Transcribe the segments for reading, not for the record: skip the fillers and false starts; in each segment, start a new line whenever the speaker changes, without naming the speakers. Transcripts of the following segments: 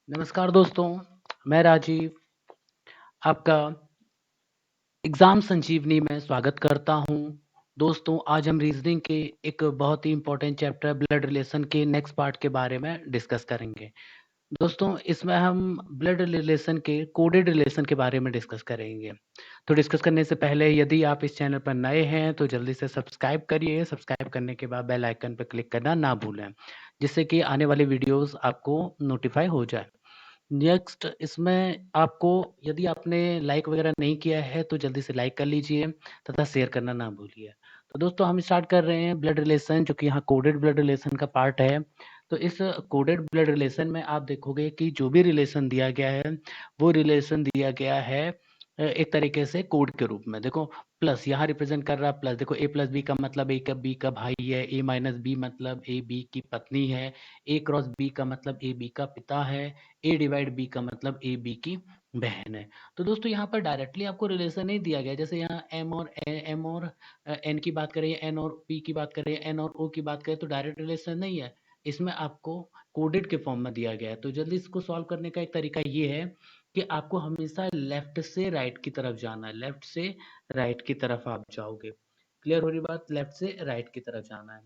नमस्कार दोस्तों, मैं राजीव आपका एग्ज़ाम संजीवनी में स्वागत करता हूँ। दोस्तों, आज हम रीज़निंग के एक बहुत ही इम्पोर्टेंट चैप्टर ब्लड रिलेशन के नेक्स्ट पार्ट के बारे में डिस्कस करेंगे। दोस्तों, इसमें हम ब्लड रिलेशन के कोडेड रिलेशन के बारे में डिस्कस करेंगे। तो डिस्कस करने से पहले यदि आप इस चैनल पर नए हैं, तो जल्दी से सब्सक्राइब करिए। सब्सक्राइब करने के बाद बेल आइकन पर क्लिक करना ना भूलें, जिससे कि आने वाली वीडियोज़ आपको नोटिफ़ाई हो जाए। नेक्स्ट इसमें आपको यदि आपने लाइक वगैरह नहीं किया है तो जल्दी से लाइक कर लीजिए तथा शेयर करना ना भूलिए। तो दोस्तों हम स्टार्ट कर रहे हैं ब्लड रिलेशन जो कि यहाँ कोडेड ब्लड रिलेशन का पार्ट है। तो इस कोडेड ब्लड रिलेशन में आप देखोगे कि जो भी रिलेशन दिया गया है वो रिलेशन दिया गया है एक तरीके से कोड के रूप में। देखो प्लस यहाँ रिप्रेजेंट कर रहा है प्लस। देखो ए प्लस बी का मतलब ए का बी का भाई है, ए माइनस बी मतलब ए बी की पत्नी है, ए क्रॉस बी का मतलब ए बी का पिता है, ए डिवाइड बी का मतलब ए बी की बहन है। तो दोस्तों यहाँ पर डायरेक्टली आपको रिलेशन नहीं दिया गया। जैसे यहाँ एम और एन की बात करें, एन और पी की बात करें, एन और ओ की बात करें तो डायरेक्ट रिलेशन नहीं है। इसमें आपको कोडेड के फॉर्म में दिया गया है। तो जल्दी इसको सॉल्व करने का एक तरीका ये है कि आपको हमेशा लेफ्ट से राइट की तरफ जाना है। लेफ्ट से राइट की तरफ आप जाओगे। क्लियर हो रही बात? लेफ्ट से राइट की तरफ जाना है।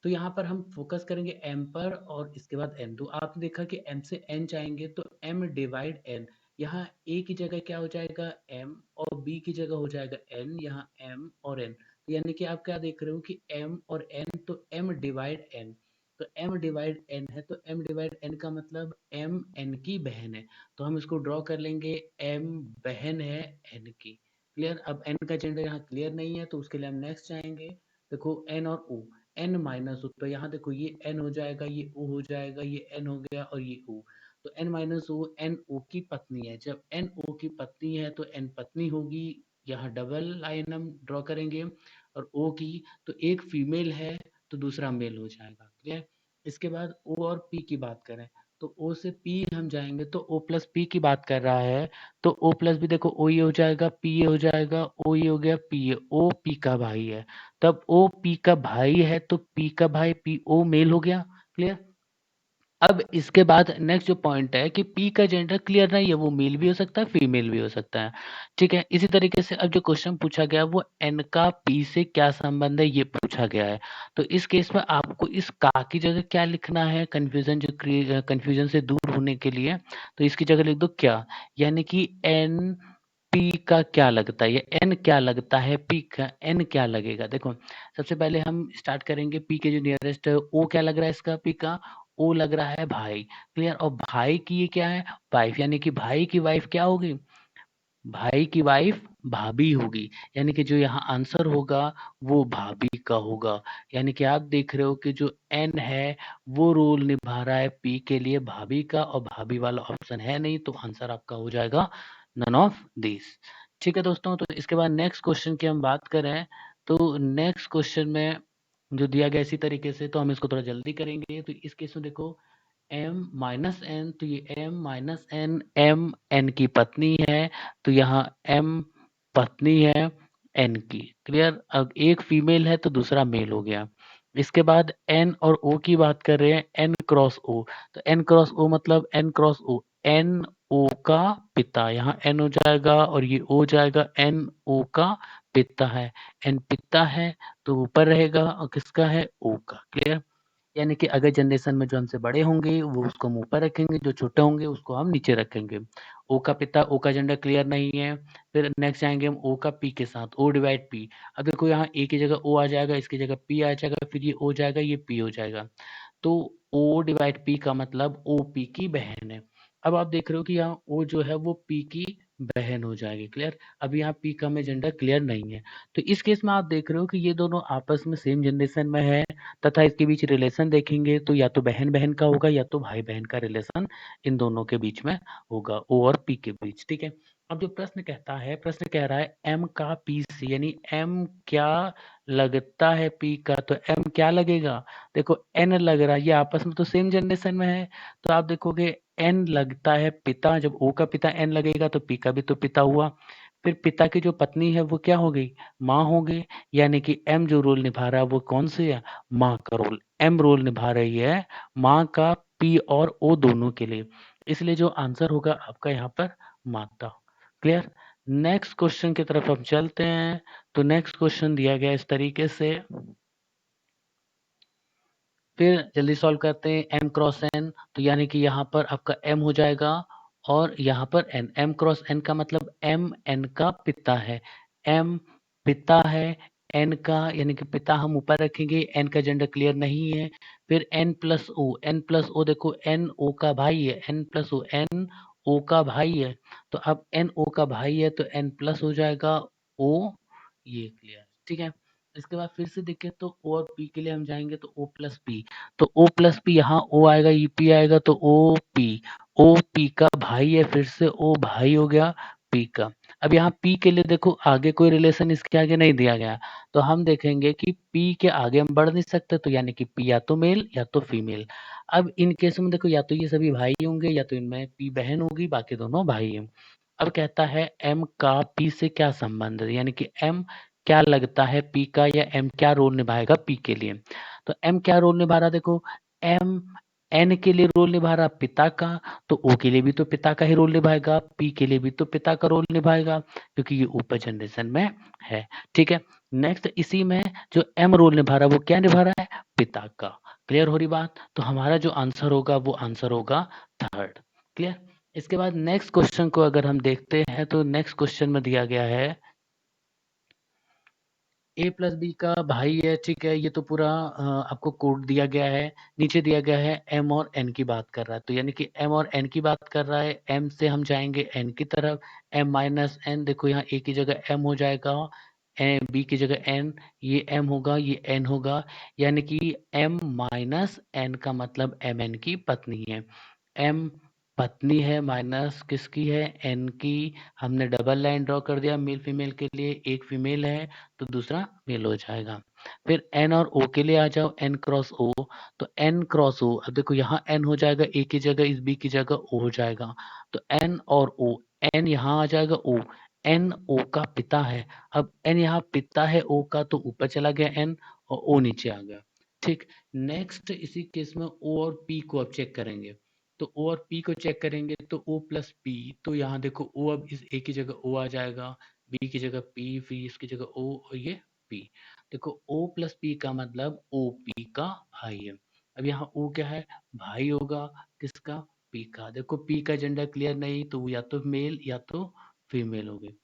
तो यहाँ पर हम फोकस करेंगे एम पर और इसके बाद एन। तो आपने देखा कि एम से एन जाएंगे तो एम डिवाइड एन। यहाँ ए की जगह क्या हो जाएगा एम और बी की जगह हो जाएगा एन। यहाँ एम और एन तो यानी कि आप क्या देख रहे हो कि एम और एन तो एम डिवाइड एन। तो एम डिवाइड एन है तो एम डिवाइड एन का मतलब एम एन की बहन है। तो हम इसको ड्रॉ कर लेंगे एम बहन है एन की। क्लियर? अब एन का जेंडर यहाँ क्लियर नहीं है तो उसके लिए हम नेक्स्ट जाएंगे। देखो एन और ओ, एन माइनस ओ तो यहाँ देखो ये एन हो जाएगा, ये ओ हो जाएगा, ये एन हो गया और ये ओ। तो N minus O N O की पत्नी है। जब एन ओ की पत्नी है तो एन पत्नी होगी। यहाँ डबल लाइन हम ड्रॉ करेंगे और ओ की तो एक फीमेल है तो दूसरा मेल हो जाएगा। क्लियर? इसके बाद ओ और पी की बात करें तो ओ से पी हम जाएंगे तो ओ प्लस पी की बात कर रहा है तो ओ प्लस भी देखो ओ ये हो जाएगा, पी ये हो जाएगा, ओ ये हो गया, पी ये। ओ पी का भाई है तब ओ पी का भाई है तो पी का भाई पी ओ मेल हो गया। क्लियर? अब इसके बाद नेक्स्ट जो पॉइंट है कि पी का जेंडर क्लियर नहीं है, वो मेल भी हो सकता है फीमेल भी हो सकता है। ठीक है, इसी तरीके से अब जो क्वेश्चन पूछा गया वो एन का पी से क्या संबंध है ये पूछा गया है। तो इस केस में आपको इस का की जगह क्या लिखना है कंफ्यूजन से दूर होने के लिए। तो इसकी जगह लिख दो क्या, यानी कि एन पी का क्या लगता है, ये एन क्या लगता है, पी का एन क्या लगेगा। देखो सबसे पहले हम स्टार्ट करेंगे पी के जो नियरेस्ट है ओ क्या लग रहा है इसका, पी का ओ लग रहा है भाई। क्लियर? और भाई की ये क्या है वाइफ, यानी कि भाई की वाइफ क्या होगी, भाई की वाइफ भाभी होगी। यानी कि जो यहाँ आंसर होगा वो भाभी का होगा। यानी कि आप देख रहे हो कि जो एन है वो रोल निभा रहा है पी के लिए भाभी का और भाभी वाला ऑप्शन है नहीं तो आंसर आपका हो जाएगा नन ऑफ दिस। ठीक है दोस्तों, तो इसके बाद नेक्स्ट क्वेश्चन की हम बात करें तो नेक्स्ट क्वेश्चन में जो दिया गया इसी तरीके से तो हम इसको थोड़ा जल्दी करेंगे। तो इस केस में देखो एम माइनस एन तो ये M minus N M N की पत्नी है तो यहाँ एम पत्नी है एन की। क्लियर? अब एक फीमेल है तो दूसरा मेल हो गया। इसके बाद एन और ओ की बात कर रहे हैं, एन क्रॉस ओ तो एन क्रॉस ओ मतलब N cross O N O का पिता। यहाँ एन हो जाएगा और ये ओ जाएगा, एन ओ का पिता है। एन पिता है तो ऊपर रहेगा और किसका है ओ का। क्लियर? यानी कि अगर जनरेशन में जो हमसे बड़े होंगे वो उसको हम ऊपर रखेंगे, जो छोटे होंगे उसको हम नीचे रखेंगे। ओ का पिता, ओ का जेंडर क्लियर नहीं है। फिर नेक्स्ट आएंगे हम ओ का पी के साथ, ओ डिवाइड पी। अब देखो यहाँ ए की जगह ओ आ जाएगा, इसकी जगह पी आ जाएगा, फिर ये ओ जाएगा, ये पी हो जाएगा। तो ओ डिवाइड पी का मतलब ओ पी की बहन है। अब आप देख रहे हो कि यहाँ ओ जो है वो पी की बहन हो जाएगी। क्लियर? अब यहाँ पी का में जेंडर क्लियर नहीं है। तो इस केस में आप देख रहे हो कि ये दोनों आपस में सेम जनरेशन में है तथा इसके बीच रिलेशन देखेंगे तो या तो बहन बहन का होगा या तो भाई बहन का रिलेशन इन दोनों के बीच में होगा, ओ और पी के बीच। ठीक है, अब जो प्रश्न कहता है, प्रश्न कह रहा है एम का पी से, यानी एम क्या लगता है पी का। तो एम क्या लगेगा, देखो एन लग रहा है, ये आपस में तो सेम जनरेशन में है तो आप देखोगे एन लगता है पिता। जब ओ का पिता एन लगेगा तो पी का भी तो पिता हुआ। फिर पिता की जो पत्नी है वो क्या हो गई, माँ हो गई। यानी कि एम जो रोल निभा रहा है वो कौन सी है, माँ का रोल। एम रोल निभा रही है माँ का पी और ओ दोनों के लिए। इसलिए जो आंसर होगा आपका यहाँ पर माता। क्लियर? नेक्स्ट क्वेश्चन की तरफ हम चलते हैं। तो नेक्स्ट क्वेश्चन दिया गया इस तरीके से, फिर जल्दी सॉल्व करते हैं। m क्रॉस n, तो यानी कि यहाँ पर आपका m हो जाएगा और यहाँ पर n। m क्रॉस n का मतलब m n का पिता है। m पिता है n का, यानी कि पिता हम ऊपर रखेंगे, n का जेंडर क्लियर नहीं है। फिर n plus o, n plus o देखो n o का भाई है, n plus o n o का भाई है। तो अब n o का भाई है तो n प्लस हो जाएगा o, ये क्लियर, ठीक है। इसके बाद फिर से देखें तो o और p के लिए हम जाएंगे तो o प्लस p, तो o प्लस पी, यहाँ o आएगा, ई पी आएगा, तो ओ पी का भाई है, फिर से o भाई हो गया p का। अब यहाँ p के लिए देखो आगे कोई रिलेशन इसके आगे नहीं दिया गया, तो हम देखेंगे कि p के आगे हम बढ़ नहीं सकते, तो यानी कि p या तो मेल या तो फीमेल। अब इन केस में देखो या तो ये सभी भाई होंगे या तो इनमें p बहन होगी, बाकी दोनों भाई हैं। अब कहता है m का p से क्या संबंध है, यानी कि m क्या लगता है p का, या m क्या रोल निभाएगा p के लिए। तो m क्या रोल निभा रहा, देखो m n के लिए रोल निभा रहा पिता का, तो o के लिए भी तो पिता का ही रोल निभाएगा, p के लिए भी तो पिता का रोल निभाएगा, क्योंकि ये ऊपर जनरेशन में है। ठीक है, नेक्स्ट इसी में जो m रोल निभा रहा है वो क्या निभा रहा है, पिता का। क्लियर हो रही बात? तो हमारा जो आंसर होगा वो आंसर होगा थर्ड। क्लियर? इसके बाद नेक्स्ट क्वेश्चन को अगर हम देखते हैं तो नेक्स्ट क्वेश्चन में दिया गया है ए प्लस बी का भाई है, ठीक है, ये तो पूरा आपको कोड दिया गया है। नीचे दिया गया है एम और एन की बात कर रहा है, तो यानी कि एम और एन की बात कर रहा है, एम से हम जाएंगे एन की तरफ, एम माइनस एन, देखो यहाँ ए की जगह एम हो जाएगा, बी की जगह एन, ये एम होगा ये एन होगा, यानी कि एम माइनस एन का मतलब एम एन की पत्नी है। एम पत्नी है, माइनस किसकी है, एन की। हमने डबल लाइन ड्रॉ कर दिया मेल फीमेल के लिए, एक फीमेल है तो दूसरा मेल हो जाएगा। फिर एन और ओ के लिए आ जाओ, एन क्रॉस ओ, तो एन क्रॉस ओ, अब देखो यहाँ एन हो जाएगा ए की जगह, इस बी की जगह ओ हो जाएगा, तो एन और ओ, एन यहाँ आ जाएगा ओ, एन ओ का पिता है। अब एन यहाँ पिता है ओ का, तो ऊपर चला गया एन और ओ नीचे आ गया। ठीक, नेक्स्ट इसी केस में ओ और पी को अब चेक करेंगे, तो ओ और पी को चेक करेंगे तो ओ प्लस पी, तो यहाँ देखो ओ अब इस ए की जगह ओ आ जाएगा, बी की जगह पी, फिर इसकी जगह ओ और ये पी। देखो ओ प्लस पी का मतलब ओ पी का भाई है। अब यहाँ ओ क्या है, भाई होगा किसका, पी का। देखो पी का जेंडर क्लियर नहीं, तो वो या तो मेल या तो फीमेल हो गए।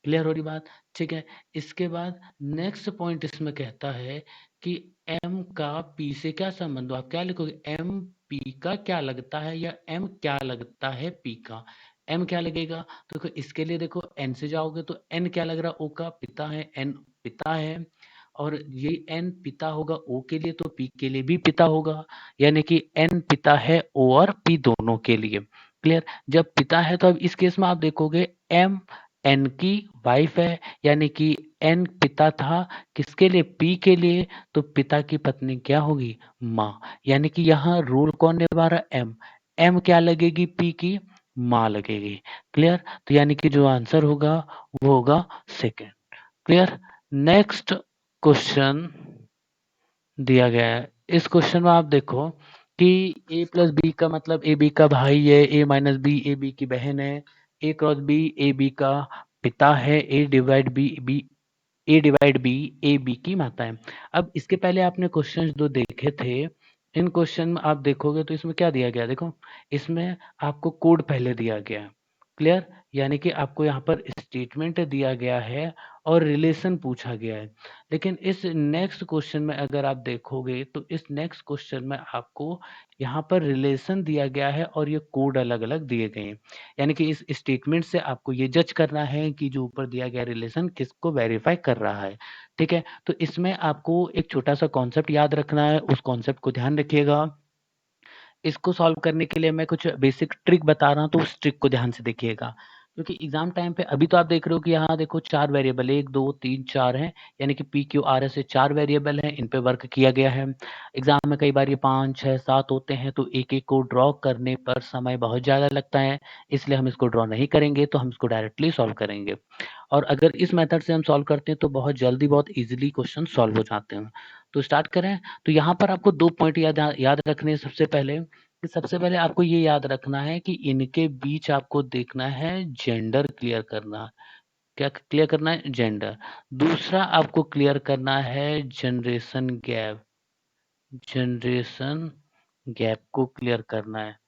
क्लियर हो रही बात? ठीक है, इसके बाद नेक्स्ट पॉइंट इसमें कहता है कि एम का पी से क्या संबंध हो, आप क्या लिखोगे, एम पी का क्या लगता है, या एम क्या लगता है पी का। एम क्या लगेगा, तो देखो इसके लिए देखो एन से जाओगे तो एन क्या लग रहा, ओ का पिता है, एन पिता है, और ये एन पिता होगा ओ के लिए, तो पी के लिए भी पिता होगा, यानी कि एन पिता है ओ और पी दोनों के लिए। क्लियर? जब पिता है तो अब इस केस में आप देखोगे एम एन की वाइफ है, यानी कि एन पिता था किसके लिए, पी के लिए, तो पिता की पत्नी क्या होगी, माँ, यानी कि यहाँ रोल कौन निभा रहा, एम, एम क्या लगेगी, पी की माँ लगेगी। क्लियर? तो यानी कि जो आंसर होगा वो होगा सेकेंड। क्लियर? नेक्स्ट क्वेश्चन दिया गया है, इस क्वेश्चन में आप देखो कि ए प्लस बी का मतलब ए बी का भाई है, ए माइनस बी ए बी की बहन है, ए क्रॉस बी ए बी का पिता है, ए डिवाइड बी ए बी की माता है। अब इसके पहले आपने क्वेश्चन जो देखे थे, इन क्वेश्चन में आप देखोगे तो इसमें क्या दिया गया, देखो इसमें आपको कोड पहले दिया गया है। क्लियर? यानी कि आपको यहाँ पर स्टेटमेंट दिया गया है और रिलेशन पूछा गया है। लेकिन इस नेक्स्ट क्वेश्चन में अगर आप देखोगे तो इस नेक्स्ट क्वेश्चन में आपको यहाँ पर रिलेशन दिया गया है और ये कोड अलग अलग दिए गए हैं। यानी कि इस स्टेटमेंट से आपको ये जज करना है कि जो ऊपर दिया गया रिलेशन किसको वेरीफाई कर रहा है। ठीक है, तो इसमें आपको एक छोटा सा कॉन्सेप्ट याद रखना है, उस कॉन्सेप्ट को ध्यान रखिएगा। इसको सॉल्व करने के लिए मैं कुछ बेसिक ट्रिक बता रहा हूँ, तो उस ट्रिक को ध्यान से देखिएगा, क्योंकि एग्जाम टाइम पे अभी तो आप देख रहे हो कि यहाँ देखो 4 वेरिएबल 1 2 3 4 हैं, यानी कि पी क्यू आर एस से 4 वेरिएबल हैं, इन पे वर्क किया गया है। एग्जाम में कई बार ये 5 6 7 होते हैं, तो एक एक को ड्रॉ करने पर समय बहुत ज़्यादा लगता है, इसलिए हम इसको ड्रॉ नहीं करेंगे, तो हम इसको डायरेक्टली सॉल्व करेंगे। और अगर इस मेथड से हम सॉल्व करते हैं तो बहुत जल्दी बहुत ईजिली क्वेश्चन सॉल्व हो जाते हैं। तो स्टार्ट करें। तो यहाँ पर आपको 2 पॉइंट याद याद रखने हैं। सबसे पहले कि सबसे पहले आपको ये याद रखना है कि इनके बीच आपको देखना है जेंडर क्लियर करना। क्या क्लियर करना है? जेंडर। दूसरा आपको क्लियर करना है जनरेशन गैप। जनरेशन गैप को क्लियर करना है।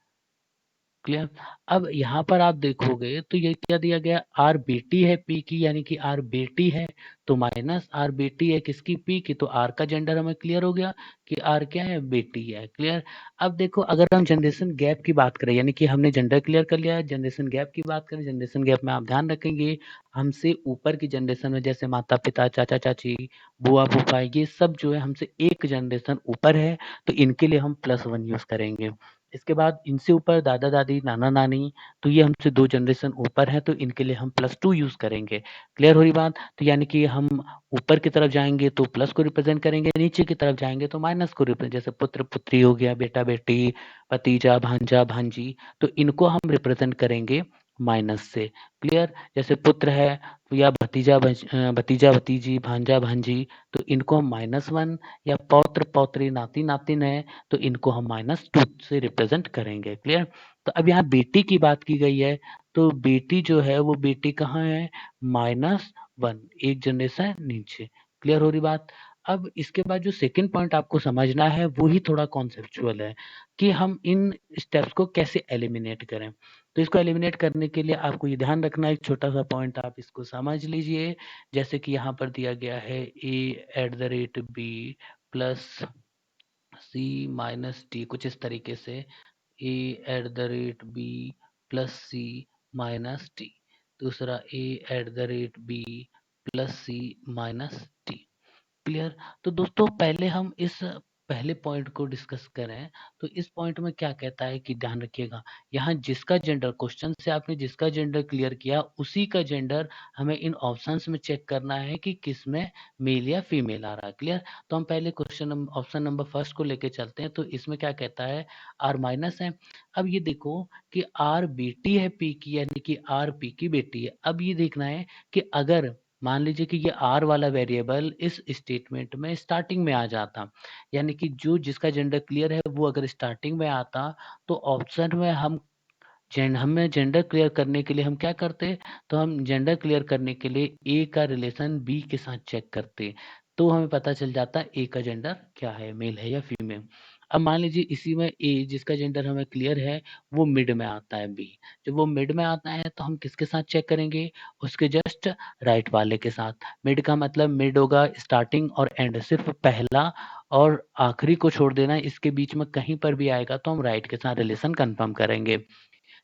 क्लियर। अब यहाँ पर आप देखोगे तो ये क्या दिया गया, आर बेटी है पी की, यानी कि आर बेटी है तो माइनस आर बेटी है किसकी, पी की, तो आर का जेंडर हमें क्लियर हो गया कि आर क्या है, बेटी है। क्लियर। अब देखो अगर हम जनरेशन गैप की बात करें, यानी कि हमने जेंडर क्लियर कर लिया है, जनरेशन गैप की बात करें, जनरेशन गैप में आप ध्यान रखेंगे हमसे ऊपर की जनरेशन में जैसे माता पिता, चाचा चाची, बुआ फूफा, ये सब जो है हमसे एक जनरेशन ऊपर है, तो इनके लिए हम +1 यूज करेंगे। इसके बाद इनसे ऊपर दादा दादी, नाना नानी, तो ये हमसे 2 जनरेशन ऊपर हैं, तो इनके लिए हम +2 यूज करेंगे। क्लियर हो रही बात? तो यानी कि हम ऊपर की तरफ जाएंगे तो प्लस को रिप्रेजेंट करेंगे, नीचे की तरफ जाएंगे तो माइनस को रिप्रेजेंट, जैसे पुत्र पुत्री हो गया, बेटा बेटी, भतीजा भांजा भांजी, तो इनको हम रिप्रेजेंट करेंगे माइनस से। क्लियर। जैसे पुत्र है या भतीजा भतीजी, भांजा भांजी, तो इनको हम -1, या पौत्र पौत्री, नाती नातिन है तो इनको हम -2 से रिप्रेजेंट करेंगे। क्लियर। तो अब यहाँ बेटी की बात की गई है, तो बेटी जो है वो बेटी कहाँ है, -1, एक जनरेशन नीचे। क्लियर हो रही बात? अब इसके बाद जो सेकंड पॉइंट आपको समझना है वो ही थोड़ा कॉन्सेप्चुअल है कि हम इन स्टेप्स को कैसे एलिमिनेट करें। तो इसको एलिमिनेट करने के लिए आपको ये ध्यान रखना है, एक छोटा सा पॉइंट आप इसको समझ लीजिए। जैसे कि यहाँ पर दिया गया है a@b प्लस सी माइनस टी, कुछ इस तरीके से a@b प्लस सी माइनस टी। दूसरा a@b प्लस सी माइनस टी। क्लियर। तो दोस्तों पहले हम इस पहले पॉइंट को डिस्कस करें, तो इस पॉइंट में क्या कहता है कि ध्यान रखिएगा, यहाँ जिसका जेंडर, क्वेश्चन से आपने जिसका जेंडर क्लियर किया उसी का जेंडर हमें इन ऑप्शंस में चेक करना है कि किसमें मेल या फीमेल आ रहा है। क्लियर। तो हम पहले क्वेश्चन ऑप्शन नंबर फर्स्ट को लेके चलते हैं, तो इसमें क्या कहता है, आर माइनस है। अब ये देखो कि आर बेटी है पी की, यानी कि आर पी की बेटी है। अब ये देखना है कि अगर मान लीजिए कि ये आर वाला वेरिएबल इस स्टेटमेंट में स्टार्टिंग में आ जाता, यानी कि जो जिसका जेंडर क्लियर है वो अगर स्टार्टिंग में आता, तो ऑप्शन में हमें जेंडर क्लियर करने के लिए हम क्या करते, तो हम जेंडर क्लियर करने के लिए ए का रिलेशन बी के साथ चेक करते, तो हमें पता चल जाता ए का जेंडर क्या है, मेल है या फीमेल। अब मान लीजिए इसी में ए जिसका जेंडर हमें क्लियर है वो मिड में आता है, बी जब वो मिड में आता है तो हम किसके साथ चेक करेंगे, उसके जस्ट राइट वाले के साथ। मिड का मतलब मिड होगा स्टार्टिंग और एंड, सिर्फ पहला और आखिरी को छोड़ देना, इसके बीच में कहीं पर भी आएगा तो हम राइट के साथ रिलेशन कंफर्म करेंगे।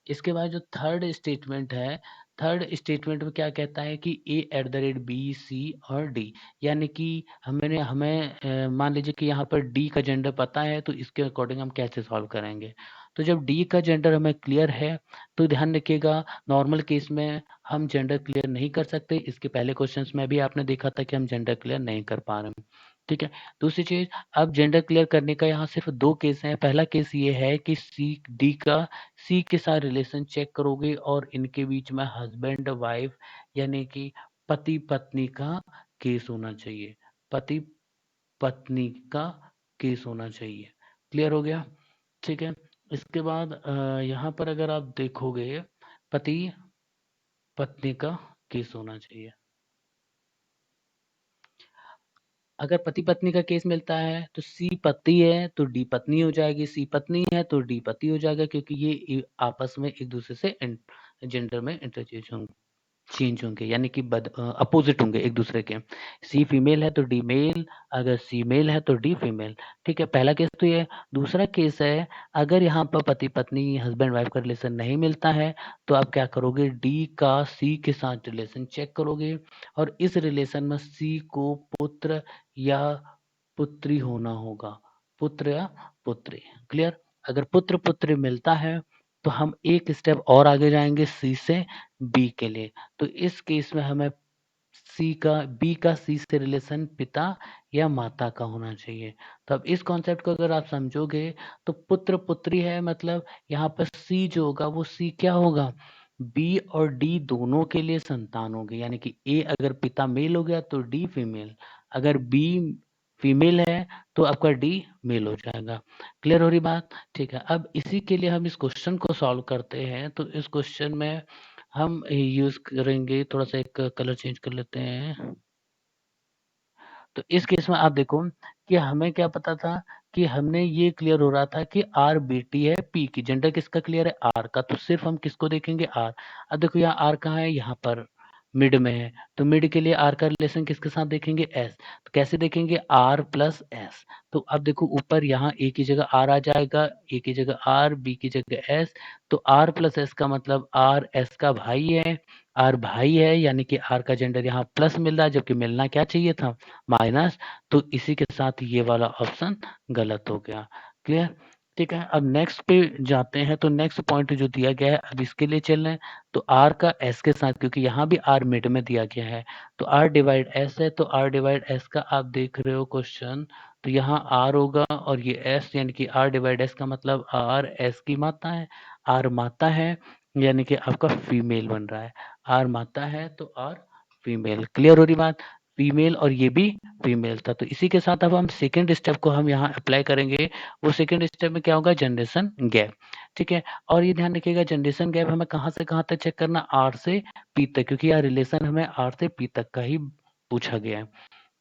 इसके बाद जो थर्ड स्टेटमेंट है, थर्ड स्टेटमेंट में क्या कहता है कि a@b c और d, यानी कि हमें मान लीजिए कि यहाँ पर d का जेंडर पता है, तो इसके अकॉर्डिंग हम कैसे सॉल्व करेंगे। तो जब d का जेंडर हमें क्लियर है तो ध्यान रखिएगा नॉर्मल केस में हम जेंडर क्लियर नहीं कर सकते, इसके पहले क्वेश्चंस में भी आपने देखा था कि हम जेंडर क्लियर नहीं कर पा रहे हैं। ठीक है। दूसरी चीज, अब जेंडर क्लियर करने का यहाँ सिर्फ 2 केस हैं। पहला केस ये है कि सी के साथ रिलेशन चेक करोगे और इनके बीच में हस्बैंड वाइफ यानी कि पति पत्नी का केस होना चाहिए, पति पत्नी का केस होना चाहिए। क्लियर हो गया? ठीक है। इसके बाद यहाँ पर अगर आप देखोगे पति पत्नी का केस होना चाहिए। अगर पति पत्नी का केस मिलता है तो सी पति है तो डी पत्नी हो जाएगी, सी पत्नी है तो डी पति हो जाएगा, क्योंकि ये आपस में एक दूसरे से जेंडर में इंटरचेंज होंगे, चेंज होंगे, यानी कि अपोजिट होंगे एक दूसरे के। सी फीमेल है तो डी मेल, अगर सी मेल है तो डी फीमेल। ठीक है, पहला केस तो ये। दूसरा केस है, अगर यहाँ पर पति पत्नी हस्बैंड वाइफ का रिलेशन नहीं मिलता है तो आप क्या करोगे, डी का सी के साथ रिलेशन चेक करोगे और इस रिलेशन में सी को पुत्र या पुत्री होना होगा, पुत्र या पुत्री। क्लियर। अगर पुत्र पुत्री मिलता है तो हम एक स्टेप और आगे जाएंगे सी से बी के लिए। तो इस केस में हमें बी का सी से रिलेशन पिता या माता का होना चाहिए। तो अब इस कॉन्सेप्ट को अगर आप समझोगे तो पुत्र पुत्री है, मतलब यहाँ पर सी जो होगा वो सी क्या होगा, बी और डी दोनों के लिए संतान होगी, यानी कि ए अगर पिता मेल हो गया तो डी फीमेल, अगर बी फीमेल है तो आपका डी मेल हो जाएगा। क्लियर हो रही बात? ठीक है, अब इसी के लिए हम इस क्वेश्चन को सॉल्व करते हैं, तो इस क्वेश्चन में हम यूज़ करेंगे, थोड़ा-सा एक कलर चेंज कर लेते हैं। तो इस केस में आप देखो कि हमें क्या पता था कि हमने ये क्लियर हो रहा था कि आर बेटी है पी की, जेंडर किसका क्लियर है? आर का, तो सिर्फ हम किसको देखेंगे? आर। अब देखो यहाँ आर कहाँ है? यहाँ पर मिड में है, तो मिड के लिए आर का रिलेशन किसके साथ देखेंगे? एस। तो कैसे देखेंगे? R plus S. तो अब देखो ऊपर यहाँ ए की जगह आर आ जाएगा, ए की जगह आर, बी की जगह एस। तो आर प्लस एस का मतलब आर एस का भाई है, आर भाई है, यानी कि आर का जेंडर यहाँ प्लस मिल रहा है, जबकि मिलना क्या चाहिए था? माइनस। तो इसी के साथ ये वाला ऑप्शन गलत हो गया। क्लियर? ठीक है, अब नेक्स्ट पे जाते हैं, तो नेक्स्ट पॉइंट जो दिया गया है, अब इसके लिए चल रहे हैं, तो आर का एस के साथ, क्योंकि यहाँ भी आर मिड में दिया गया है, तो आर डिवाइड एस है, तो आर डिवाइड एस का आप देख रहे हो क्वेश्चन, तो यहाँ आर होगा और ये एस, यानी कि आर डिवाइड एस का मतलब आर एस की माता है, आर माता है, यानी कि आपका फीमेल बन रहा है, आर माता है तो आर फीमेल। क्लियर हो रही बात? फीमेल और ये भी फीमेल था, तो इसी के साथ अब हम सेकंड स्टेप को हम यहाँ अप्लाई करेंगे। वो सेकंड स्टेप में क्या होगा? Generation gap. ठीक है, और ये ध्यान रखिएगा जनरेशन गैप हमें कहाँ से कहाँ तक चेक करना? आर से पी तक, क्योंकि यह रिलेशन हमें आर से पी तक का ही पूछा गया है।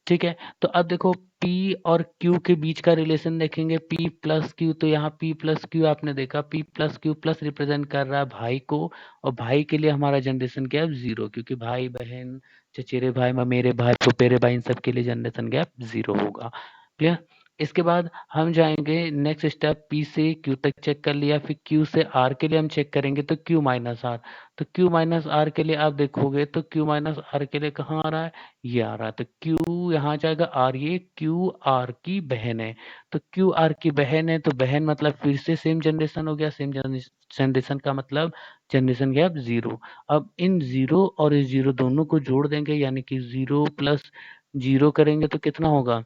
ठीक है, तो अब देखो P और Q के बीच का रिलेशन देखेंगे, P प्लस Q, तो यहाँ P प्लस Q आपने देखा, P plus Q plus represent कर रहा है भाई को, और भाई के लिए हमारा जनरेशन गैप 0, क्योंकि भाई बहन, चचेरे भाई, ममेरे भाई, फुफेरे भाई, इन सब के लिए जनरेशन गैप 0 होगा। क्लियर? इसके बाद हम जाएंगे नेक्स्ट स्टेप, P से Q तक चेक कर लिया, फिर Q से R के लिए हम चेक करेंगे, तो Q माइनस आर, तो Q माइनस आर के लिए आप देखोगे तो Q माइनस आर के लिए कहाँ आ रहा है? ये आ रहा है, तो Q यहाँ आ जाएगा, R ये Q R की बहन है, तो Q R की बहन है, तो बहन मतलब फिर से सेम जनरेशन हो गया, सेम जनरेशन का मतलब जनरेशन गैप 0। अब इन 0 और इस 0 दोनों को जोड़ देंगे, यानी कि 0 प्लस 0 करेंगे तो कितना होगा?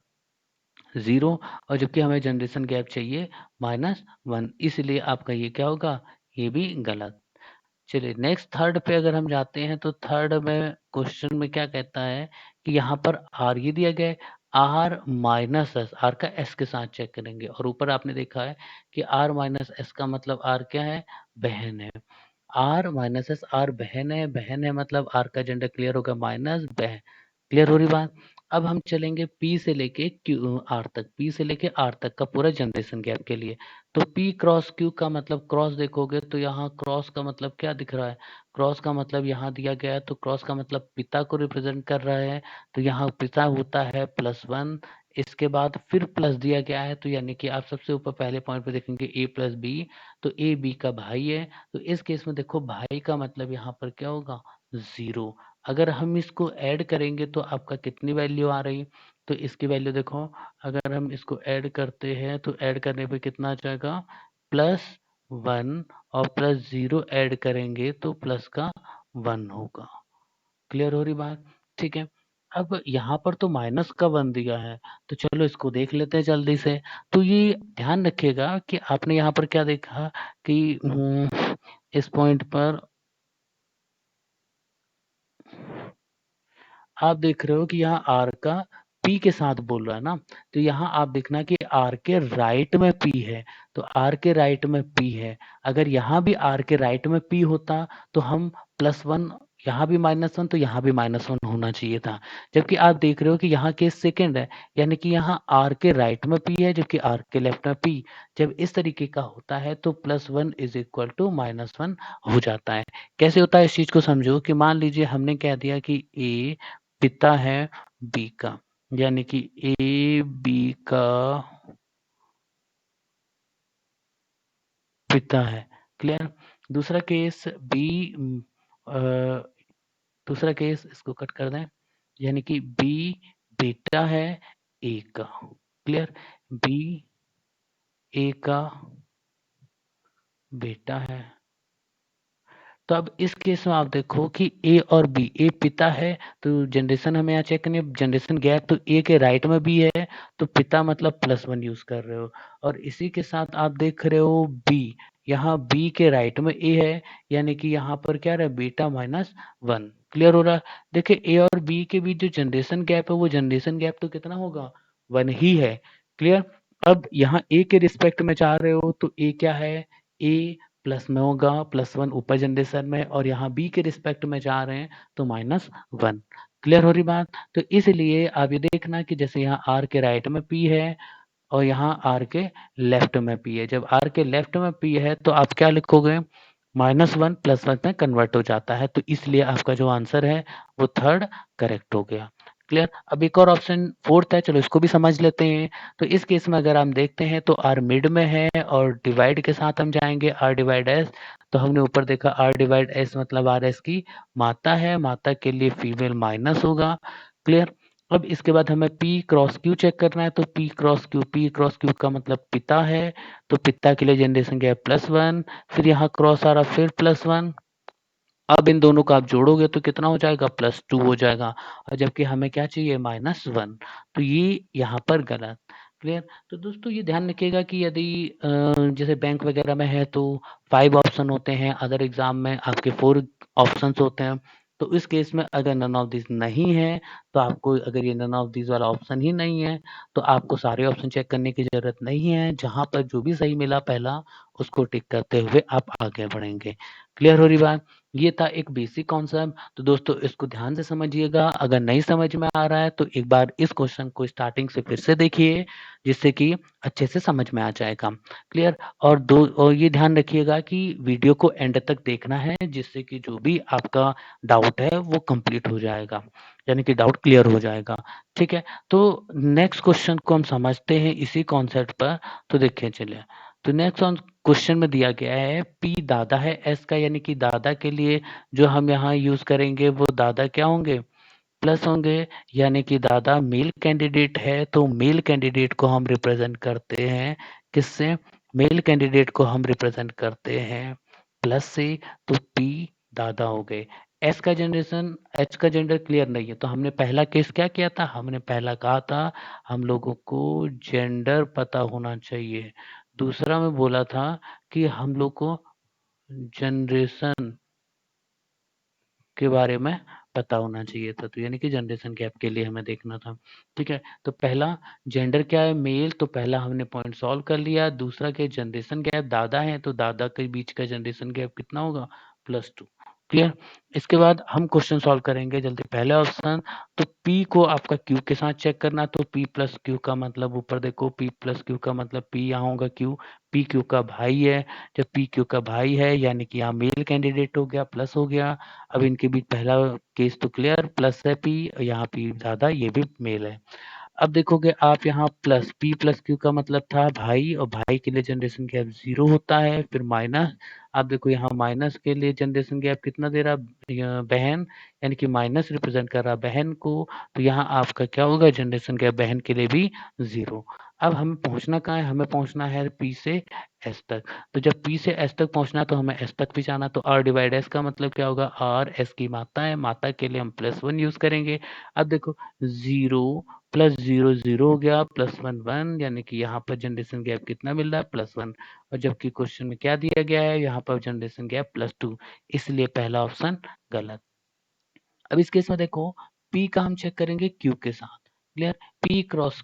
0, और जबकि हमें जनरेशन गैप चाहिए -1, इसलिए आपका ये क्या होगा? ये भी गलत। चलिए नेक्स्ट थर्ड पे अगर हम जाते हैं, तो थर्ड में क्वेश्चन में क्या कहता है कि यहाँ पर आर ये दिया गया है, आर माइनस एस, आर का एस के साथ चेक करेंगे, और ऊपर आपने देखा है कि आर माइनस एस का मतलब आर क्या है? बहन है। आर माइनस एस, आर बहन है मतलब आर का जेंडर क्लियर होगा, माइनस बहन। क्लियर हो रही बात? अब हम चलेंगे पी से लेके क्यू आर तक, पी से लेके आर तक का पूरा जनरेशन गैप के लिए, तो पी क्रॉस क्यू का मतलब क्रॉस देखोगे तो यहाँ क्रॉस का मतलब क्या दिख रहा है? क्रॉस का मतलब यहाँ दिया गया है, तो क्रॉस का मतलब पिता को रिप्रेजेंट कर रहा है, तो यहाँ पिता होता है +1, इसके बाद फिर प्लस दिया गया है, तो यानी कि आप सबसे ऊपर पहले पॉइंट पे देखेंगे ए प्लस बी, तो ए बी का भाई है, तो इस केस में देखो भाई का मतलब यहाँ पर क्या होगा? 0। अगर हम इसको ऐड करेंगे तो आपका कितनी वैल्यू आ रही? तो इसकी वैल्यू देखो, अगर हम इसको ऐड करते हैं तो ऐड करने पे कितना आ जाएगा? +1, और +0 ऐड करेंगे तो प्लस का 1 होगा। क्लियर हो रही बात? ठीक है, अब यहाँ पर तो माइनस का 1 दिया है, तो चलो इसको देख लेते हैं जल्दी से। तो ये ध्यान रखिएगा कि आपने यहाँ पर क्या देखा कि इस पॉइंट पर आप देख रहे हो कि यहाँ आर का पी के साथ बोल रहा है ना, तो यहाँ आप देखना कि आर के राइट में पी है, तो आर के राइट में पी है, अगर यहाँ भी आर के राइट में पी होता तो हम +1, यहाँ भी -1, तो यहाँ भी -1 होना चाहिए था, जबकि आप देख रहे हो कि यहाँ केस सेकंड है, यानी कि यहाँ आर के राइट में पी है, जबकि आर के लेफ्ट में पी। जब इस तरीके का होता है तो +1 इज इक्वल टू -1 हो जाता है। कैसे होता है इस चीज को समझो, कि मान लीजिए हमने कह दिया कि ए पिता है बी का, यानी कि ए बी का पिता है। क्लियर? दूसरा केस बी, दूसरा केस इसको कट कर दें, यानी कि बी बेटा है ए का। क्लियर? बी ए का बेटा है, तो अब इस केस में आप देखो कि ए और बी, ए पिता है तो जनरेशन हमें यहाँ चेक करनी है, जनरेशन गैप, तो ए के राइट में बी है, तो पिता मतलब +1 यूज कर रहे हो, और इसी के साथ आप देख रहे हो बी, यहाँ बी के राइट में ए है, यानी कि यहाँ पर क्या रहा? बेटा -1। क्लियर हो रहा है? देखिए ए और बी के बीच जो जनरेशन गैप है, वो जनरेशन गैप तो कितना होगा? 1 ही है। क्लियर? अब यहाँ ए के रिस्पेक्ट में चाह रहे हो तो ए क्या है, ए प्लस में होगा +1 ऊपर जनरेशन में, और यहाँ बी के रिस्पेक्ट में चाह रहे हैं तो -1। क्लियर हो रही बात? तो इसलिए आप ये देखना कि जैसे यहाँ आर के राइट में पी है और यहाँ आर के लेफ्ट में पी है। जब आर के लेफ्ट में पी है तो आप क्या लिखोगे, -1 +1 में कन्वर्ट हो जाता है, तो इसलिए आपका जो आंसर है वो थर्ड करेक्ट हो गया। क्लियर? अब एक और ऑप्शन फोर्थ है, चलो इसको भी समझ लेते हैं। तो इस केस में अगर हम देखते हैं तो आर मिड में है और डिवाइड के साथ हम जाएंगे आर डिवाइड एस। तो हमने ऊपर देखा आर डिवाइड एस मतलब आर एस की माता है, माता के लिए फीमेल माइनस होगा। क्लियर? अब इसके बाद हमें पी क्रॉस क्यू चेक करना है, तो पी क्रॉस क्यू का मतलब पिता है, तो पिता के लिए जनरेशन गैप +1, फिर यहाँ क्रॉस आ रहा फिर +1। अब इन दोनों को आप जोड़ोगे तो कितना हो जाएगा, +2 हो जाएगा, और जबकि हमें क्या चाहिए, -1। तो ये यहाँ पर गलत। क्लियर? तो दोस्तों ये ध्यान रखिएगा कि यदि जैसे बैंक वगैरह में है तो 5 ऑप्शन होते हैं, अदर एग्जाम में आपके 4 ऑप्शंस होते हैं। तो इस केस में अगर नन ऑफ दिस नहीं है, तो आपको, अगर ये नन ऑफ दिस वाला ऑप्शन ही नहीं है, तो आपको सारे ऑप्शन चेक करने की जरूरत नहीं है। जहां पर जो भी सही मिला पहला, उसको टिक करते हुए आप आगे बढ़ेंगे। क्लियर हो रही बात? ये था एक बेसिक कॉन्सेप्ट। तो दोस्तों इसको ध्यान से समझिएगा, अगर नहीं समझ में आ रहा है तो एक बार इस क्वेश्चन को स्टार्टिंग से फिर से देखिए, जिससे कि अच्छे से समझ में आ जाएगा। क्लियर? और ये ध्यान रखिएगा कि वीडियो को एंड तक देखना है, जिससे कि जो भी आपका डाउट है वो कंप्लीट हो जाएगा, यानी कि डाउट क्लियर हो जाएगा। ठीक है? तो नेक्स्ट क्वेश्चन को हम समझते हैं इसी कॉन्सेप्ट पर। तो देखिए चलिए, तो नेक्स्ट क्वेश्चन में दिया गया है पी दादा है एस का, यानी कि दादा के लिए जो हम यहाँ यूज करेंगे वो दादा क्या होंगे, प्लस होंगे, यानी कि दादा मेल कैंडिडेट है, तो मेल कैंडिडेट को हम रिप्रेजेंट करते हैं किससे, मेल कैंडिडेट को हम रिप्रेजेंट करते हैं प्लस से, तो पी दादा हो गए। एस का जनरेशन, एच का जेंडर क्लियर नहीं है, तो हमने पहला केस क्या किया था, हमने पहला कहा था हम लोगों को जेंडर पता होना चाहिए। दूसरा में बोला था कि हम लोग को जनरेशन के बारे में पता होना चाहिए था, तो यानी कि जनरेशन गैप के लिए हमें देखना था। ठीक है? तो पहला जेंडर क्या है, मेल, तो पहला हमने पॉइंट सॉल्व कर लिया। दूसरा के जनरेशन गैप दादा है, तो दादा के बीच का जनरेशन गैप कितना होगा, +2। क्लियर? इसके बाद हम क्वेश्चन सॉल्व करेंगे जल्दी। पहला ऑप्शन, तो P को आपका Q के साथ चेक करना, तो P प्लस Q का मतलब ऊपर देखो, P प्लस Q का मतलब P यहाँ होगा Q, P Q का भाई है। जब P Q का भाई है यानी कि यहाँ मेल कैंडिडेट हो गया, प्लस हो गया। अब इनके बीच पहला केस तो क्लियर, प्लस है P, यहाँ P ज़्यादा, ये भी मेल है। अब देखोगे आप यहाँ प्लस P प्लस Q का मतलब था भाई, और भाई के लिए जनरेशन गैप 0 होता है, फिर माइनस। आप देखो यहाँ माइनस के लिए जनरेशन गैप कितना दे रहा, बहन, यानी कि माइनस रिप्रेजेंट कर रहा बहन को, तो यहाँ आपका क्या होगा, जनरेशन गैप बहन के लिए भी 0। अब हमें पहुंचना कहाँ है, हमें पहुंचना है P से S तक। तो जब P से S तक पहुंचना तो हमें S तक भी जाना, तो R डिवाइड S का मतलब क्या होगा, R S की माता है, माता के लिए हम +1 यूज करेंगे। अब देखो 0 प्लस 0 0 हो गया, +1 1, यानी कि यहाँ पर जनरेशन गैप कितना मिल रहा है, +1, और जबकि क्वेश्चन में क्या दिया गया है, यहाँ पर जनरेशन गैप +2, इसलिए पहला ऑप्शन गलत। अब इस केस में देखो P का हम चेक करेंगे Q के साथ। क्लियर? P क्रॉस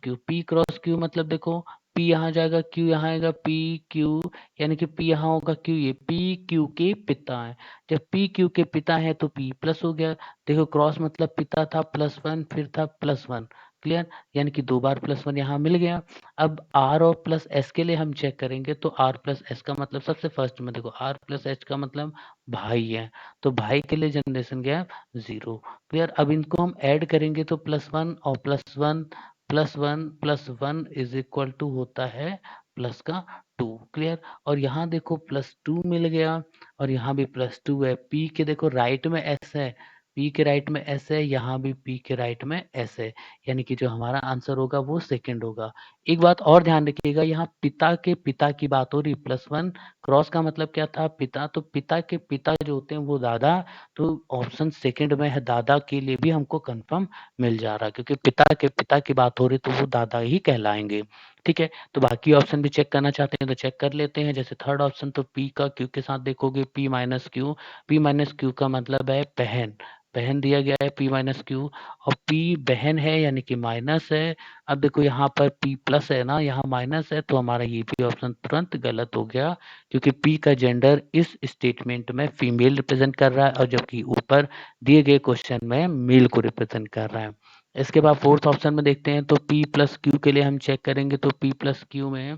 Q मतलब देखो P यहाँ जाएगा, Q यहाँ आएगा, P Q, यानी कि P यहाँ होगा, Q ये P Q के पिता है। जब P Q के पिता है तो P प्लस हो गया। देखो क्रॉस मतलब पिता था +1, फिर था +1। क्लियर? यानी कि 2 बार +1 यहाँ मिल गया। अब R और प्लस S के लिए हम चेक करेंगे, तो R प्लस S का मतलब सबसे फर्स्ट में देखो R प्लस H का मतलब भाई है, तो भाई के लिए जनरेशन गैप 0। क्लियर? अब इनको हम ऐड करेंगे तो +1 और +1 +1 +1 इज इक्वल टू होता है प्लस का 2। क्लियर? और यहाँ देखो +2 मिल गया, और यहाँ भी +2 है। P के देखो राइट में S है, P के राइट में S है, यहाँ भी P के राइट में S है, यानी कि जो हमारा आंसर होगा वो सेकंड होगा। एक बात और ध्यान रखिएगा, यहाँ पिता के पिता की बात हो रही, +1 क्रॉस का मतलब क्या था, पिता, तो पिता के पिता जो होते हैं वो दादा, तो ऑप्शन सेकंड में है दादा के लिए भी हमको कंफर्म मिल जा रहा है, क्योंकि पिता के पिता की बात हो रही तो वो दादा ही कहलाएंगे। ठीक है? तो बाकी ऑप्शन भी चेक करना चाहते हैं तो चेक कर लेते हैं। जैसे थर्ड ऑप्शन तो P का Q के साथ देखोगे P minus Q, P minus Q का मतलब है बहन, बहन दिया गया है P माइनस Q और P बहन है यानी कि माइनस है। अब देखो यहाँ पर P प्लस है ना, यहाँ माइनस है तो हमारा ये भी ऑप्शन तुरंत गलत हो गया क्योंकि P का जेंडर इस स्टेटमेंट में फीमेल रिप्रेजेंट कर रहा है और जबकि ऊपर दिए गए क्वेश्चन में मेल को रिप्रेजेंट कर रहा है। इसके बाद फोर्थ ऑप्शन में देखते हैं तो P प्लस Q के लिए हम चेक करेंगे तो P प्लस Q में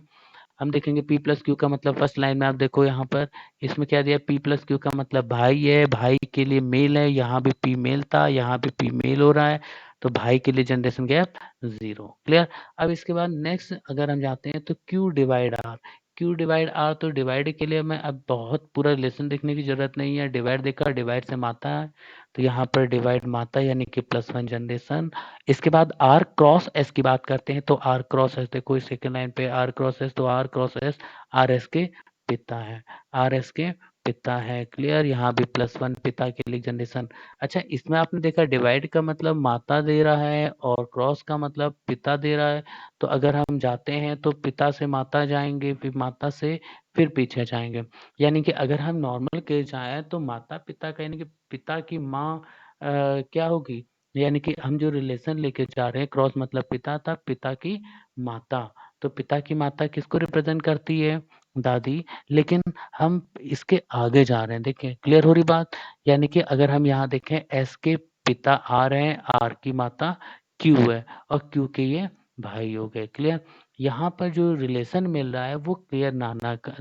हम देखेंगे P प्लस Q का मतलब फर्स्ट लाइन में आप देखो यहाँ पर इसमें क्या दिया P प्लस Q का मतलब भाई है, भाई के लिए मेल है, यहाँ भी P मेल था, यहाँ भी P मेल हो रहा है तो भाई के लिए जनरेशन गैप 0। क्लियर। अब इसके बाद नेक्स्ट अगर हम जाते हैं तो Q divide R, Q divide R तो डिवाइड के लिए मैं अब बहुत पूरा रिलेशन देखने की जरूरत नहीं है। डिवाइड देखा, डिवाइड से माता है तो यहाँ पर डिवाइड माता यानी कि +1 जनरेशन। इसके बाद आर क्रॉस एस की बात करते हैं तो आर क्रॉस एस देखो सेकेंड लाइन पे आर क्रॉस एस तो R cross S R S के पिता है, आर एस के पिता है। क्लियर। यहाँ भी +1 पिता के लिए जनरेशन। अच्छा इसमें आपने देखा डिवाइड का मतलब माता दे रहा है और क्रॉस का मतलब पिता दे रहा है। तो अगर हम जाते हैं तो पिता से माता जाएंगे, फिर माता से फिर पीछे जाएंगे। यानी कि अगर हम नॉर्मल के जाएं तो माता पिता का यानी कि पिता की माँ क्या होगी, यानी कि हम जो रिलेशन लेके जा रहे हैं क्रॉस मतलब पिता था, पिता की माता। तो पिता की माता किसको रिप्रेजेंट करती है, दादी। लेकिन हम इसके आगे जा रहे हैं, देखें क्लियर हो रही बात। यानी कि अगर हम यहाँ देखें एस के पिता आर हैं, आर की माता क्यू है और क्यू के ये भाई हो गए। क्लियर। यहाँ पर जो रिलेशन मिल रहा है वो क्लियर नाना का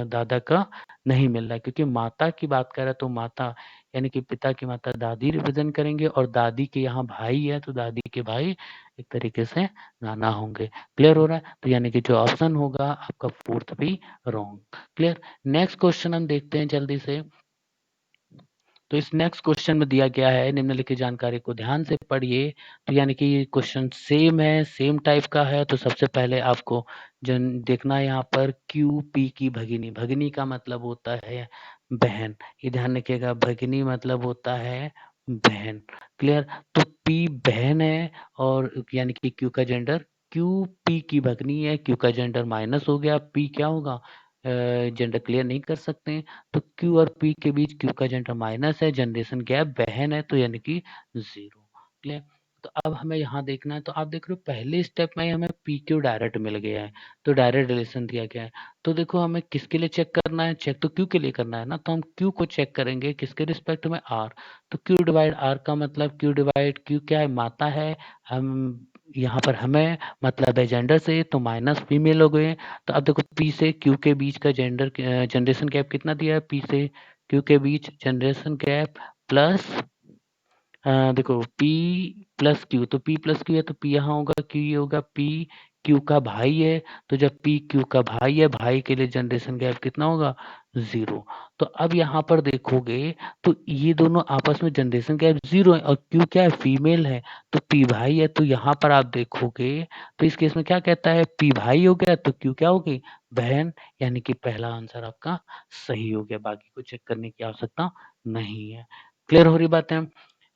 दादा का नहीं मिल रहा है क्योंकि माता की बात कर रहा है तो माता यानी कि पिता की माता दादी रिप्रेजेंट करेंगे और दादी के यहाँ भाई है तो दादी के भाई एक तरीके से नाना होंगे। क्लियर हो रहा है। तो यानी कि जो ऑप्शन होगा आपका फोर्थ भी रॉन्ग। क्लियर। नेक्स्ट क्वेश्चन हम देखते हैं जल्दी से। तो इस नेक्स्ट क्वेश्चन में दिया गया है निम्नलिखित जानकारी को ध्यान से पढ़िए। तो यानी कि ये क्वेश्चन सेम है, सेम टाइप का है। तो सबसे पहले आपको जन देखना है यहाँ पर क्यू पी की भगिनी, भगिनी का मतलब होता है बहन। ये ध्यान रखिएगा भगिनी मतलब होता है बहन। क्लियर। तो पी बहन है और यानी कि क्यू का जेंडर क्यू पी की भगिनी है, क्यू का जेंडर माइनस हो गया, पी क्या होगा जेंडर क्लियर नहीं कर सकते हैं। तो Q और P के बीच Q का जेंडर माइनस है, जनरेशन गैप बहन है तो यानी कि 0। क्लियर। तो अब हमें यहाँ देखना है तो आप देख रहे हो पहले स्टेप में हमें PQ डायरेक्ट मिल गया है तो डायरेक्ट रिलेशन दिया गया है। तो देखो हमें किसके लिए चेक करना है, चेक तो Q के लिए करना है ना, तो हम Q को चेक करेंगे किसके रिस्पेक्ट में R। तो Q डिवाइड R का मतलब Q डिवाइड Q क्या है, माता है। हम यहाँ पर हमें मतलब है जेंडर से तो माइनस फीमेल हो गए। तो अब देखो P से Q के बीच का जेंडर जनरेशन गैप कितना दिया है, P से Q के बीच जनरेशन गैप प्लस देखो P प्लस Q तो P प्लस Q है तो P यहाँ होगा, Q ये होगा, P Q का भाई है तो जब P Q का भाई है, भाई के लिए जनरेशन गैप कितना होगा 0। तो अब यहाँ पर देखोगे तो ये दोनों आपस में जनरेशन गैप 0 है और Q क्या है, फीमेल है तो P भाई है। तो यहाँ पर आप देखोगे तो इस केस में क्या कहता है, P भाई हो गया तो Q क्या होगी, बहन। यानी कि पहला आंसर आपका सही हो गया, बाकी को चेक करने की आवश्यकता नहीं है। क्लियर हो रही बात है।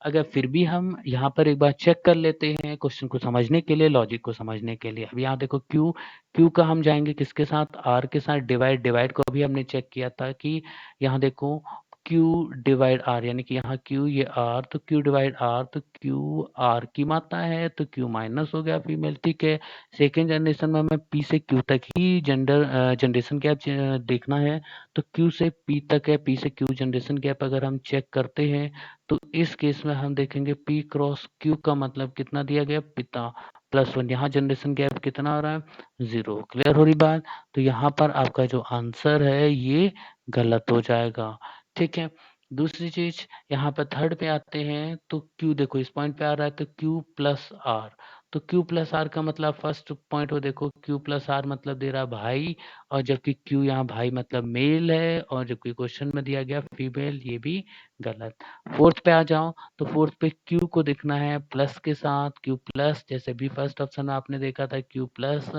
अगर फिर भी हम यहाँ पर एक बार चेक कर लेते हैं क्वेश्चन को समझने के लिए, लॉजिक को समझने के लिए। अब यहाँ देखो क्यू का हम जाएंगे किसके साथ, आर के साथ। डिवाइड डिवाइड को अभी हमने चेक किया था कि यहाँ देखो क्यू डिवाइड आर यानी कि यहाँ क्यू ये आर तो क्यू डिवाइड आर तो क्यू आर की मात्रा है तो क्यू माइनस हो गया फीमेल। ठीक है। सेकेंड जनरेशन में हमें पी से क्यू तक ही जनरेशन गैप देखना है तो क्यू से पी तक है, पी से क्यू जनरेशन गैप अगर हम चेक करते हैं तो इस केस में हम देखेंगे P क्रॉस Q का मतलब कितना दिया गया, पिता +1। यहाँ जनरेशन गैप कितना आ रहा है 0। क्लियर हो रही बात। तो यहाँ पर आपका जो आंसर है ये गलत हो जाएगा। ठीक है। दूसरी चीज यहाँ पर थर्ड पे आते हैं तो Q देखो इस पॉइंट पे आ रहा है तो Q प्लस R। तो Q प्लस R का मतलब फर्स्ट पॉइंट हो देखो Q प्लस R मतलब दे रहा भाई और जबकि Q यहाँ भाई मतलब मेल है और जबकि क्वेश्चन में दिया गया फीमेल, ये भी गलत। फोर्थ पे आ जाओ तो फोर्थ पे क्यू को देखना है प्लस के साथ, क्यू प्लस जैसे भी फर्स्ट ऑप्शन में आपने देखा था क्यू प्लस।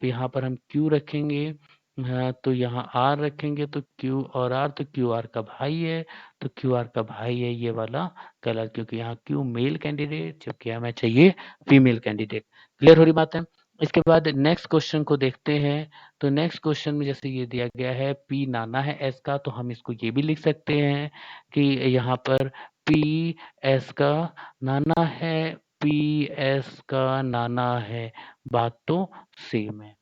यहाँ पर हम क्यू रखेंगे तो यहाँ आर रखेंगे तो क्यू और आर तो क्यू आर का भाई है तो क्यू आर का भाई है ये वाला गलत क्योंकि यहाँ क्यू मेल कैंडिडेट जबकि हमें चाहिए फीमेल कैंडिडेट। क्लियर हो रही बात है। इसके बाद नेक्स्ट क्वेश्चन को देखते हैं। तो नेक्स्ट क्वेश्चन में जैसे ये दिया गया है पी नाना है एस का, तो हम इसको ये भी लिख सकते हैं कि यहाँ पर पी एस का नाना है, पी एस का नाना है, बात तो सेम है।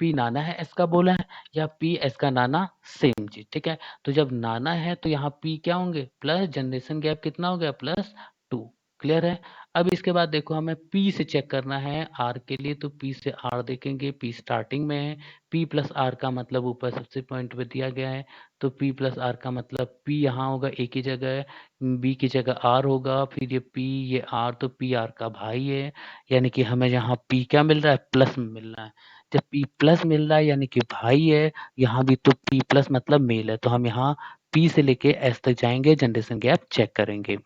पी नाना है एस का बोला है या पी एस का नाना, सेम चीज, ठीक है। तो जब नाना है तो यहाँ पी क्या होंगे, प्लस जनरेशन गैप कितना हो गया, +2। क्लियर है। अब इसके बाद देखो हमें पी से चेक करना है आर के लिए, तो पी से आर देखेंगे, पी स्टार्टिंग में है, पी प्लस आर का मतलब ऊपर सबसे पॉइंट पे दिया गया है, तो पी प्लस आर का मतलब पी यहाँ होगा ए की जगह, बी की जगह आर होगा, फिर ये पी ये आर, तो पी आर का भाई है, यानी कि हमें यहाँ पी क्या मिल रहा है, प्लस में मिल रहा है। जब P प्लस मिल रहा है यानी कि भाई है, यहाँ भी तो P प्लस मतलब मेल है, तो हम यहाँ P से लेके S तक जाएंगे, जनरेशन गैप चेक करेंगे।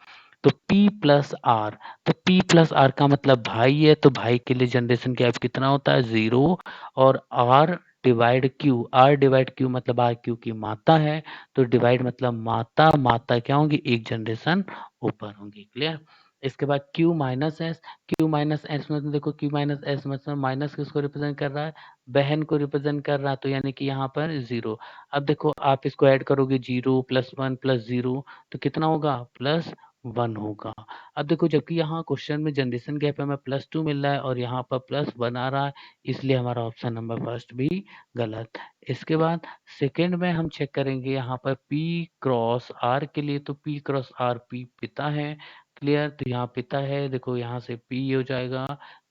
तो P प्लस आर, तो P प्लस आर का मतलब भाई है, तो भाई के लिए जनरेशन गैप कितना होता है, 0, और R divide Q, R divide Q मतलब R Q की माता है, तो डिवाइड मतलब माता, माता क्या होंगी, एक जनरेशन ऊपर होंगी। क्लियर। इसके बाद Q minus S, Q minus S मतलब देखो क्यू माइनस एस मतलब माइनस किसको रिप्रेजेंट कर रहा है, बहन को रिप्रेजेंट कर रहा है, तो यानी कि यहाँ पर 0। अब देखो आप इसको ऐड करोगे 0 प्लस 1 प्लस 0, तो कितना होगा, +1 होगा। अब देखो जबकि यहाँ क्वेश्चन में जनरेशन गैप हमें +2 मिल रहा है और यहाँ पर +1 आ रहा है, इसलिए हमारा ऑप्शन नंबर फर्स्ट भी गलत। इसके बाद सेकंड में हम चेक करेंगे यहाँ पर P क्रॉस R के लिए, तो P क्रॉस R P पिता है। क्लियर। तो यहाँ पिता है, देखो यहाँ से P ये हो जाएगा,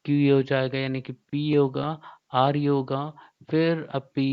Q ये हो जाएगा, यानी कि P ये होगा, R ये होगा, फिर अब P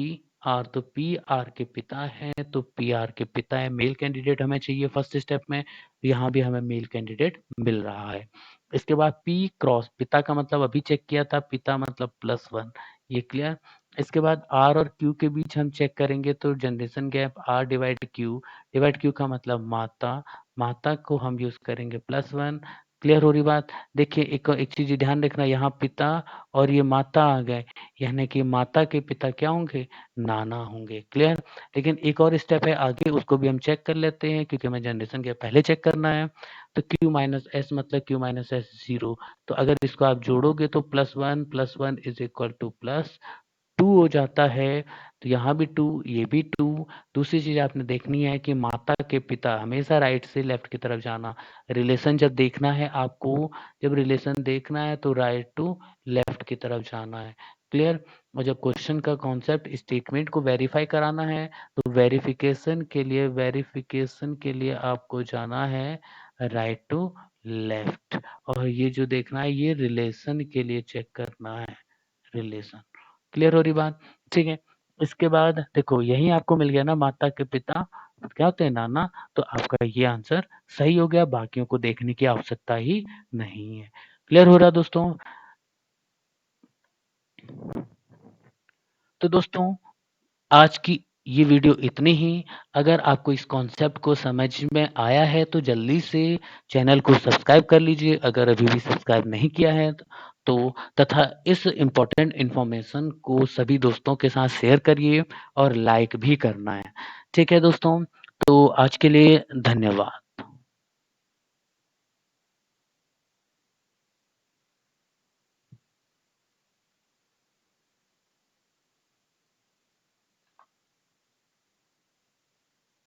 R, तो P R के पिता है, तो P R के पिता है, मेल कैंडिडेट हमें चाहिए फर्स्ट स्टेप में, यहाँ भी हमें मेल कैंडिडेट मिल रहा है। इसके बाद P क्रॉस, पिता का मतलब अभी चेक किया था, पिता मतलब +1, ये क्लियर। इसके बाद R और Q के बीच हम चेक करेंगे, तो generation gap R divide Q का मतलब माता, माता को हम यूज करेंगे +1। क्लियर हो रही बात। देखिए एक चीज ध्यान रखना, यहाँ पिता और ये माता आ गए, यानी कि माता के पिता क्या होंगे, नाना होंगे। क्लियर। लेकिन एक और स्टेप है आगे, उसको भी हम चेक कर लेते हैं, क्योंकि हमें जनरेशन के पहले चेक करना है। तो Q माइनस एस मतलब Q माइनस एस 0, तो अगर इसको आप जोड़ोगे तो +1 इज इक्वल टू +2 हो जाता है, तो यहाँ भी 2, ये भी 2। दूसरी चीज आपने देखनी है कि माता के पिता हमेशा राइट से लेफ्ट की तरफ जाना, रिलेशन जब देखना है आपको, जब रिलेशन देखना है तो राइट टू लेफ्ट की तरफ जाना है। क्लियर। और जब क्वेश्चन का कॉन्सेप्ट स्टेटमेंट को वेरीफाई कराना है, तो वेरिफिकेशन के लिए आपको जाना है राइट टू लेफ्ट, और ये जो देखना है ये रिलेशन के लिए चेक करना है, रिलेशन। क्लियर हो रही बात। ठीक है। इसके बाद देखो यही आपको मिल गया ना, माता के पिता क्या होते हैं, नाना, तो आपका ये आंसर सही हो गया, बाकियों को देखने की आवश्यकता ही नहीं है। क्लियर हो रहा दोस्तों। तो दोस्तों आज की ये वीडियो इतनी ही। अगर आपको इस कॉन्सेप्ट को समझ में आया है तो जल्दी से चैनल को सब्सक्राइब कर लीजिए, अगर अभी भी सब्सक्राइब नहीं किया है तो, तथा इस इम्पोर्टेंट इन्फॉर्मेशन को सभी दोस्तों के साथ शेयर करिए और लाइक भी करना है। ठीक है दोस्तों, तो आज के लिए धन्यवाद।